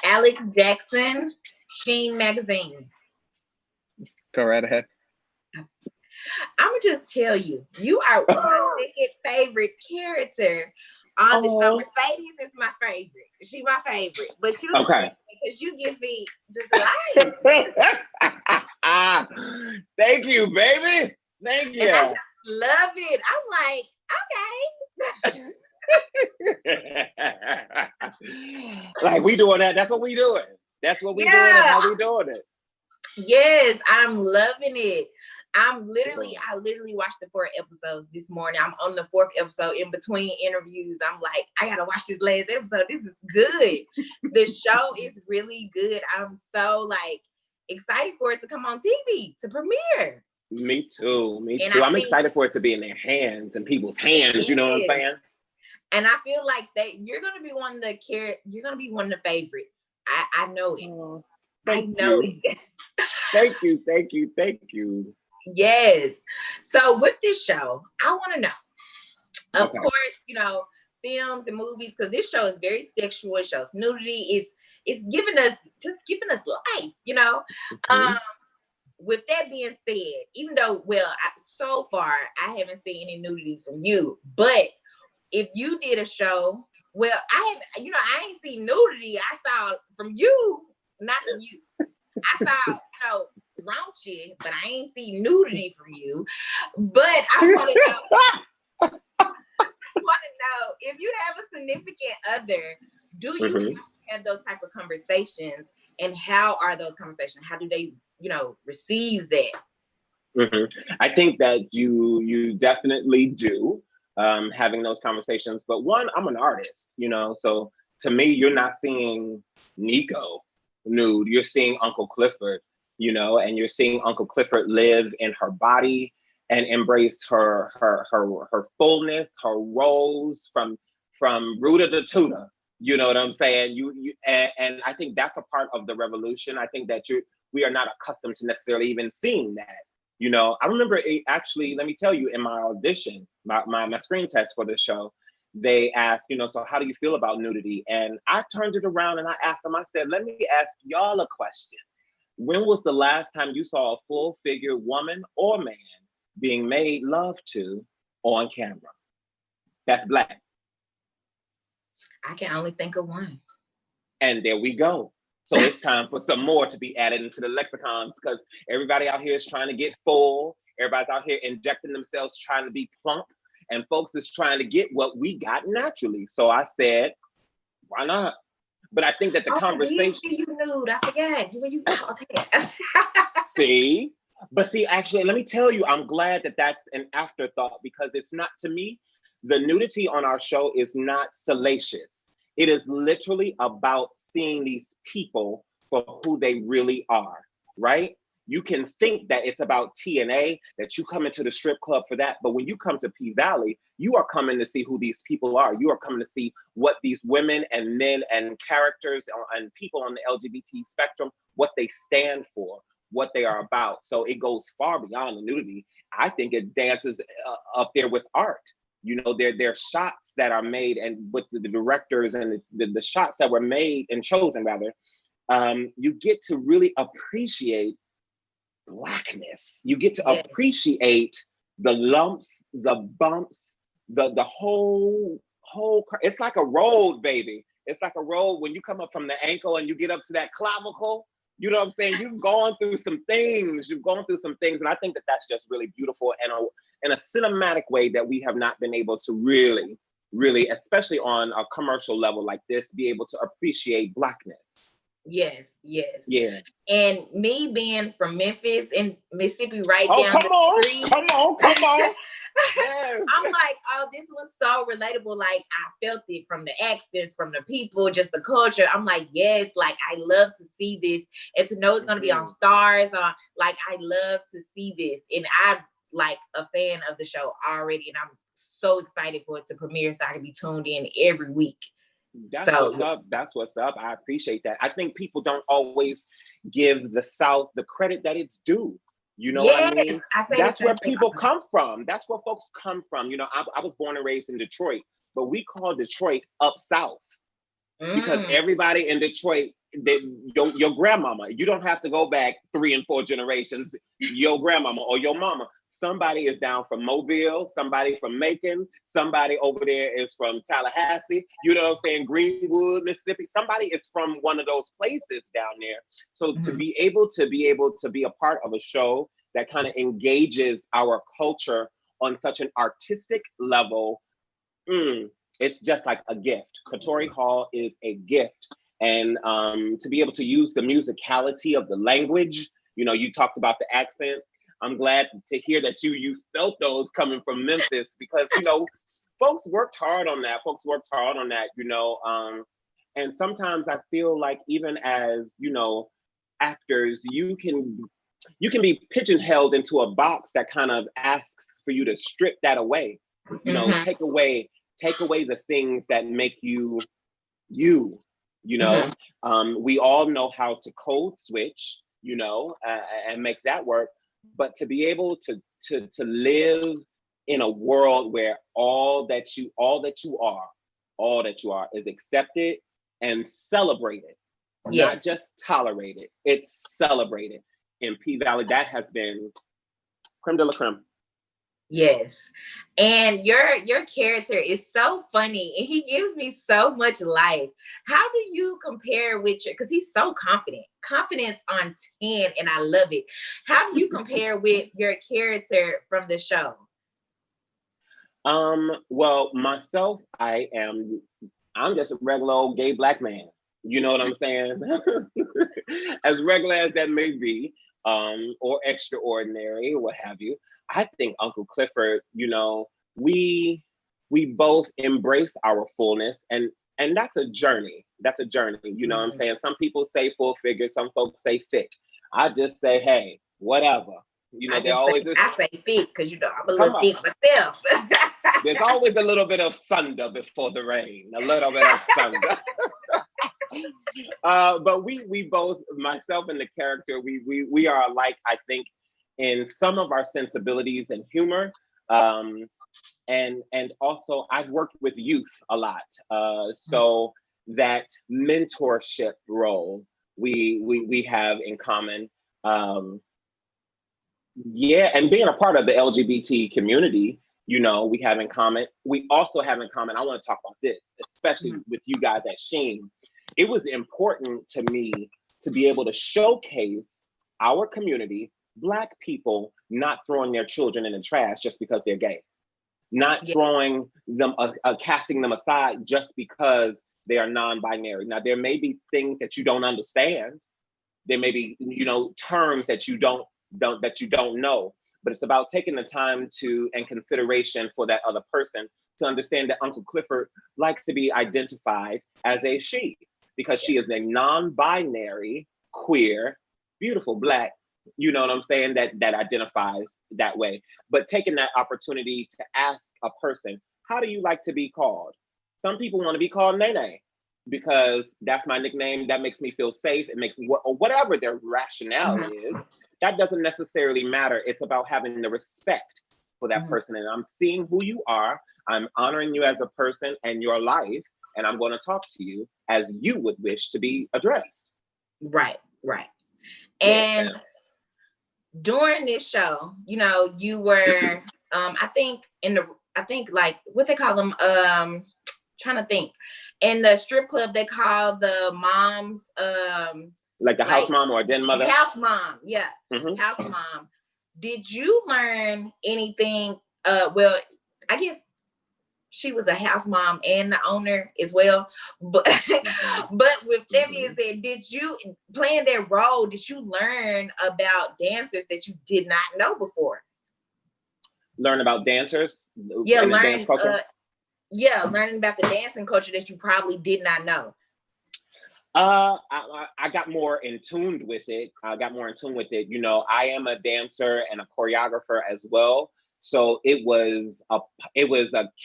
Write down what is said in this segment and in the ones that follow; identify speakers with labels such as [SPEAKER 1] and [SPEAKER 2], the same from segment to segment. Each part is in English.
[SPEAKER 1] Alex Jackson, Sheen Magazine.
[SPEAKER 2] Go right ahead.
[SPEAKER 1] I'ma just tell you, you are my second favorite character on the show. Mercedes is my favorite. She my favorite, but you because you give me just life.
[SPEAKER 2] Thank you, baby. Thank you.
[SPEAKER 1] And I love it. I'm
[SPEAKER 2] like, okay. Like we doing that. That's what we doing. That's what we doing and how we doing it.
[SPEAKER 1] Yes, I'm loving it. I literally watched the 4 episodes this morning. I'm on the 4th episode in between interviews. I'm like, I gotta watch this last episode. This is good. The show is really good. I'm so like excited for it to come on TV to premiere.
[SPEAKER 2] Me too. I'm excited for it to be in their hands and people's hands. You know what I'm saying?
[SPEAKER 1] And I feel like that you're gonna be one of the favorites. I know it. I know it.
[SPEAKER 2] Thank you.
[SPEAKER 1] Yes. So with this show, I want to know, of course, you know, films and movies, because this show is very sexual. It shows nudity. It's giving us life, you know. With that being said, even though, so far I haven't seen any nudity from you, but if you did a show, I ain't seen nudity. I saw from you, not from you. I saw, raunchy, but I ain't see nudity from you. But I want to know if you have a significant other, do you have those type of conversations, and how are those conversations? How do they, receive that?
[SPEAKER 2] I think that you definitely do having those conversations. But one, I'm an artist, so to me, you're not seeing Nico nude. You're seeing Uncle Clifford. And you're seeing Uncle Clifford live in her body and embrace her fullness, her roles from Ruta to Tuta. You know what I'm saying? And I think that's a part of the revolution. I think that we are not accustomed to necessarily even seeing that. I remember actually, let me tell you, in my audition, my screen test for the show, they asked, so how do you feel about nudity? And I turned it around and I asked them, I said, let me ask y'all a question. When was the last time you saw a full-figured woman or man being made love to on camera? That's Black.
[SPEAKER 1] I can only think of one.
[SPEAKER 2] And there we go. So it's time for some more to be added into the lexicons, because everybody out here is trying to get full. Everybody's out here injecting themselves, trying to be plump. And folks is trying to get what we got naturally. So I said, why not? But I think that the conversation.
[SPEAKER 1] You nude. I forgot.
[SPEAKER 2] Okay. See, actually, let me tell you, I'm glad that that's an afterthought, because it's not, to me, the nudity on our show is not salacious. It is literally about seeing these people for who they really are, right? You can think that it's about TNA, that you come into the strip club for that. But when you come to P Valley, you are coming to see who these people are. You are coming to see what these women and men and characters and people on the LGBT spectrum, what they stand for, what they are about. So it goes far beyond the nudity. I think it dances up there with art. There are shots that are made, and with the directors and the shots that were made and chosen, rather, you get to really appreciate Blackness. You get to appreciate the lumps, the bumps, the whole. It's like a road, baby. It's like a road when you come up from the ankle and you get up to that clavicle. You know what I'm saying? You've gone through some things. And I think that that's just really beautiful and in a cinematic way that we have not been able to really, especially on a commercial level like this, be able to appreciate Blackness.
[SPEAKER 1] Yes.
[SPEAKER 2] Yeah.
[SPEAKER 1] And me being from Memphis and Mississippi, right down
[SPEAKER 2] the
[SPEAKER 1] street.
[SPEAKER 2] Come on.
[SPEAKER 1] Yes. I'm like, this was so relatable. Like, I felt it from the accents, from the people, just the culture. I'm like, yes, like I love to see this and to know it's going to be on Stars. Like, I love to see this. And I'm like a fan of the show already. And I'm so excited for it to premiere so I can be tuned in every week.
[SPEAKER 2] That's what's up. I appreciate that. I think people don't always give the South the credit that it's due. You know what I mean? That's where people come from. That's where folks come from. I was born and raised in Detroit, but we call Detroit up South because everybody in Detroit your grandmama. You don't have to go back 3 and 4 generations. Your grandmama or your mama. Somebody is down from Mobile, somebody from Macon, somebody over there is from Tallahassee, you know what I'm saying, Greenwood, Mississippi. Somebody is from one of those places down there. So to be able to be a part of a show that kind of engages our culture on such an artistic level, it's just like a gift. Katori Hall is a gift. And to be able to use the musicality of the language, you know, you talked about the accents. I'm glad to hear that you felt those coming from Memphis, because, you know, folks worked hard on that. You know, and sometimes I feel like even as, you know, actors, you can be pigeonholed into a box that kind of asks for you to strip that away. You know, take away the things that make you, you know. We all know how to code switch, you know, and make that work. But to be able to live in a world where all that you are is accepted and celebrated, not just tolerated, it's celebrated. In P Valley, that has been creme de la creme.
[SPEAKER 1] Yes. And your character is so funny and he gives me so much life. How do you compare with because he's so confidence on 10, and I love it. How do you compare with your character from the show?
[SPEAKER 2] Well, myself, I'm just a regular old gay Black man. You know what I'm saying? As regular as that may be, or extraordinary, or what have you. I think Uncle Clifford, you know, we both embrace our fullness, and that's a journey. You know what I'm saying? Some people say full figure, some folks say thick. I just say, hey, whatever. You know,
[SPEAKER 1] I say thick because, you know, I'm a little thick myself.
[SPEAKER 2] There's always a little bit of thunder before the rain, a little bit of thunder. But we both, myself and the character, we are alike, I think, in some of our sensibilities and humor. And also I've worked with youth a lot. So that mentorship role we have in common. Yeah, and being a part of the LGBT community, you know, we have in common. We also have in common, I want to talk about this, especially with you guys at Sheen. It was important to me to be able to showcase our community, Black people, not throwing their children in the trash just because they're gay, not throwing them, casting them aside just because they are non-binary. Now, there may be things that you don't understand. There may be, you know, terms that you don't know, but it's about taking the time and consideration for that other person to understand that Uncle Clifford likes to be identified as a she, because she is a non-binary, queer, beautiful Black, you know what I'm saying, that identifies that way. But taking that opportunity to ask a person, how do you like to be called? Some people want to be called Nene because that's my nickname. That makes me feel safe. It makes me, or whatever their rationale is. That doesn't necessarily matter. It's about having the respect for that person. And I'm seeing who you are. I'm honoring you as a person and your life. And I'm going to talk to you as you would wish to be addressed.
[SPEAKER 1] Right. And during this show, you know, you were, I think like what they call them, trying to think, in the strip club they call the moms,
[SPEAKER 2] like a house mom or a den mother.
[SPEAKER 1] House mom, yeah, house mom. Did you learn anything? Well, I guess she was a house mom and the owner as well. But with that being said, did you, playing that role, did you learn about dancers that you did not know before?
[SPEAKER 2] Learn about dancers?
[SPEAKER 1] Yeah, learning about the dancing culture that you probably did not know.
[SPEAKER 2] I got more in tune with it. You know, I am a dancer and a choreographer as well. So it was a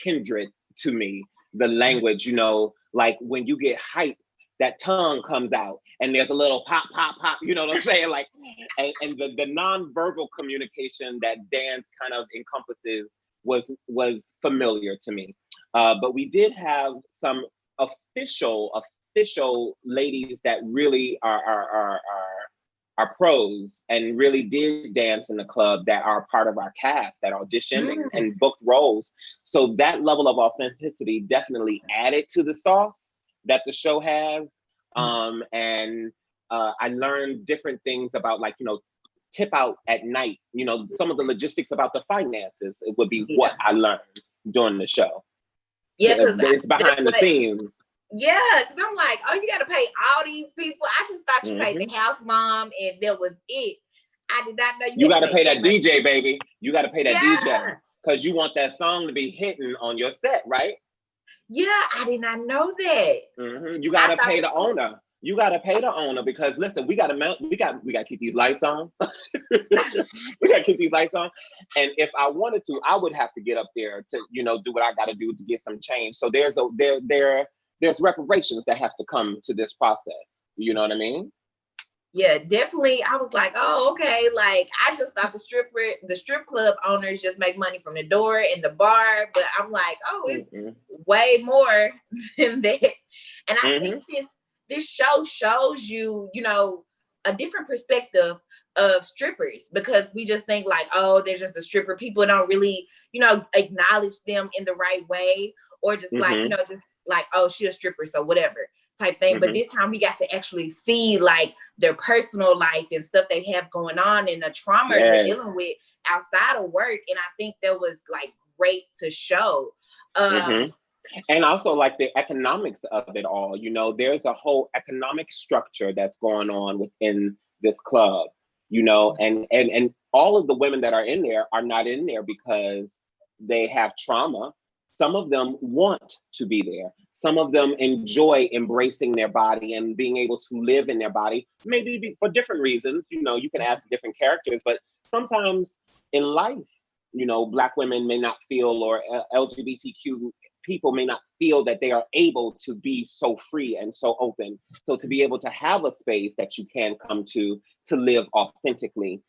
[SPEAKER 2] kindred to me, the language, you know, like when you get hyped, that tongue comes out and there's a little pop, pop, pop, you know what I'm saying? Like, and the nonverbal communication that dance kind of encompasses was familiar to me. But we did have some official official ladies that really are pros and really did dance in the club that are part of our cast that auditioned and booked roles. So that level of authenticity definitely added to the sauce that the show has. And I learned different things about, like, you know, tip out at night, you know, some of the logistics about the finances. It would be what I learned during the show.
[SPEAKER 1] Yeah, because
[SPEAKER 2] it's behind the scenes.
[SPEAKER 1] Yeah, because I'm like, oh, you got to pay all these people. I just thought you paid the house mom and that was it. I did not know
[SPEAKER 2] you got to pay that DJ, baby. You got to pay that DJ because you want that song to be hitting on your set, right?
[SPEAKER 1] Yeah, I did not know that.
[SPEAKER 2] You got to pay the owner. You got to pay the owner because, listen, we got to keep these lights on. We got to keep these lights on. And if I wanted to, I would have to get up there to, you know, do what I got to do to get some change. So there's reparations that have to come to this process. You know what I mean?
[SPEAKER 1] Yeah, definitely. I was like, oh, okay. Like, I just thought the strip club owners just make money from the door and the bar. But I'm like, oh, it's way more than that. And I think this show shows you, you know, a different perspective of strippers, because we just think like, oh, they're just a stripper. People don't really, you know, acknowledge them in the right way, or just like, you know, just like, oh, she's a stripper, so whatever type thing. But this time we got to actually see like their personal life and stuff they have going on and the trauma they're dealing with outside of work. And I think that was like great to show.
[SPEAKER 2] And also like the economics of it all, you know, there's a whole economic structure that's going on within this club, you know, and all of the women that are in there are not in there because they have trauma. Some of them want to be there. Some of them enjoy embracing their body and being able to live in their body, maybe for different reasons. You know, you can ask different characters, but sometimes in life, you know, Black women may not feel, or LGBTQ people may not feel that they are able to be so free and so open. So to be able to have a space that you can come to live authentically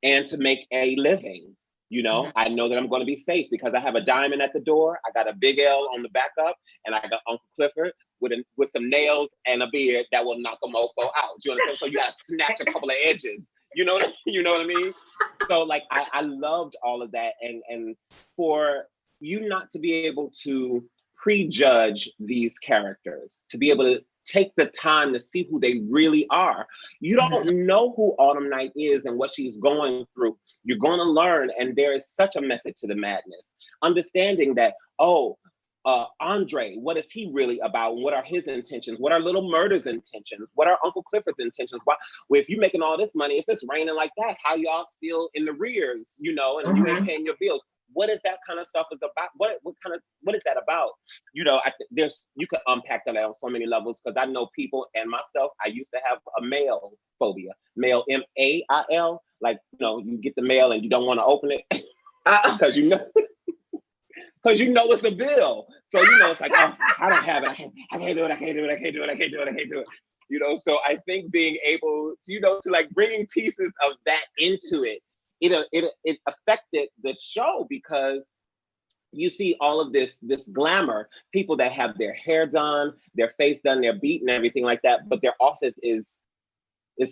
[SPEAKER 2] and to make a living. You know, I know that I'm going to be safe because I have a diamond at the door. I got a big L on the back up, and I got Uncle Clifford with some nails and a beard that will knock a mofo out. Do you understand? So you got to snatch a couple of edges. You know what I mean? So like, I loved all of that. And for you not to be able to prejudge these characters, to be able to take the time to see who they really are. You don't know who Autumn Night is and what she's going through. You're going to learn, and there is such a method to the madness. Understanding that, Andre, what is he really about? What are his intentions? What are Little Murder's intentions? What are Uncle Clifford's intentions? Why, well, if you're making all this money, if it's raining like that, how y'all still in the rears, you know, and you ain't paying your bills? What is that kind of stuff is about? What is that about? You know, you could unpack that on so many levels, because I know people and myself, I used to have a mail phobia, mail, M-A-I-L, like, you know, you get the mail and you don't want to open it because you know it's a bill. So, you know, it's like, oh, I don't have it. I can't do it. You know, so I think being able to, you know, to like bringing pieces of that into it, it affected the show, because you see all of this glamour, people that have their hair done, their face done, their beat and everything like that, but their office is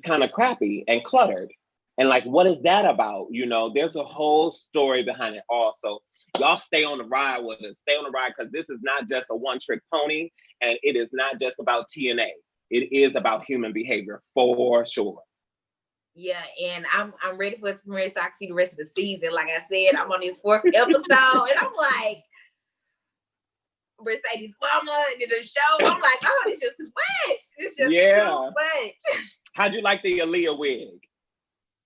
[SPEAKER 2] kind of crappy and cluttered. And like, what is that about? You know, there's a whole story behind it all. So y'all stay on the ride with us. Stay on the ride, because this is not just a one-trick pony, and it is not just about TNA. It is about human behavior for sure.
[SPEAKER 1] Yeah, and I'm ready for it to premiere so I can see the rest of the season. Like I said, I'm on this 4th episode, and I'm like, Mercedes Mama and the show. I'm like, oh, it's just too much. It's just too much.
[SPEAKER 2] How'd you like the Aaliyah wig?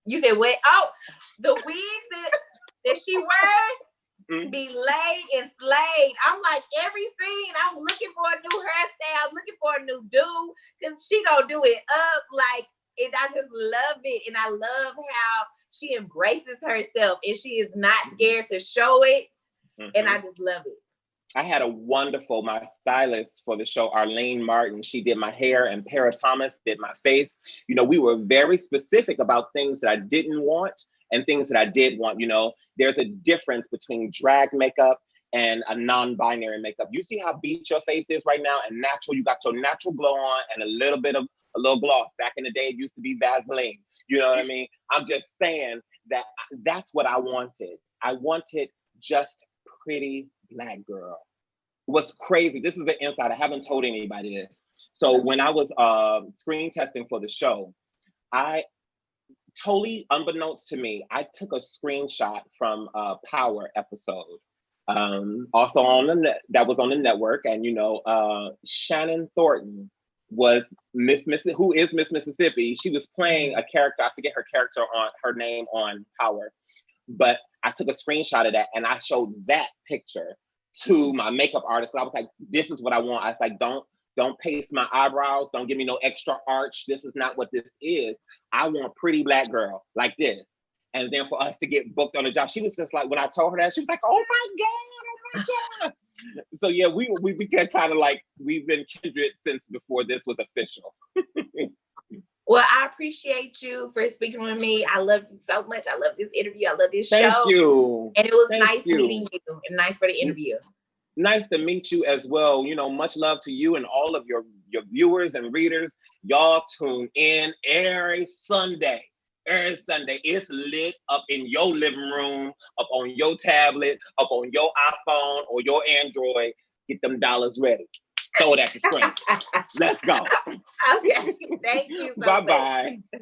[SPEAKER 1] You said what? Oh, the wig that she wears be laid and slayed. I'm like, every scene, I'm looking for a new hairstyle. I'm looking for a new do, because she gonna do it up like. And I just love it. And I love how she embraces herself and she is not scared to show it. And I just love it.
[SPEAKER 2] I had my stylist for the show, Arlene Martin, she did my hair, and Para Thomas did my face. You know, we were very specific about things that I didn't want and things that I did want. You know, there's a difference between drag makeup and a non-binary makeup. You see how beat your face is right now and natural. You got your natural glow on and a little gloss. Back in the day, it used to be Vaseline. You know what I mean? I'm just saying that that's what I wanted. I wanted just pretty Black girl. What's crazy, this is an insight, I haven't told anybody this. So when I was screen testing for the show, I totally unbeknownst to me, I took a screenshot from a Power episode, also on the net, that was on the network, and Shannon Thornton was who is Miss Mississippi. She was playing a character, I forget her name on Power, but I took a screenshot of that and I showed that picture to my makeup artist. And I was like, this is what I want. I was like, don't paste my eyebrows. Don't give me no extra arch. This is not what this is. I want pretty Black girl like this. And then for us to get booked on the job, she was just like, when I told her that, she was like, oh my God. So yeah, we became kind of like, we've been kindred since before this was official.
[SPEAKER 1] Well, I appreciate you for speaking with me. I love you so much. I love this interview. I love this show.
[SPEAKER 2] Thank you.
[SPEAKER 1] And it was nice meeting you and nice for the interview.
[SPEAKER 2] Nice to meet you as well. Much love to you and all of your viewers and readers. Y'all tune in every Sunday. Every Sunday. It's lit up in your living room, up on your tablet, up on your iPhone or your Android. Get them dollars ready. Throw it at the screen. Let's go.
[SPEAKER 1] Okay. Thank you so
[SPEAKER 2] Bye-bye.
[SPEAKER 1] much.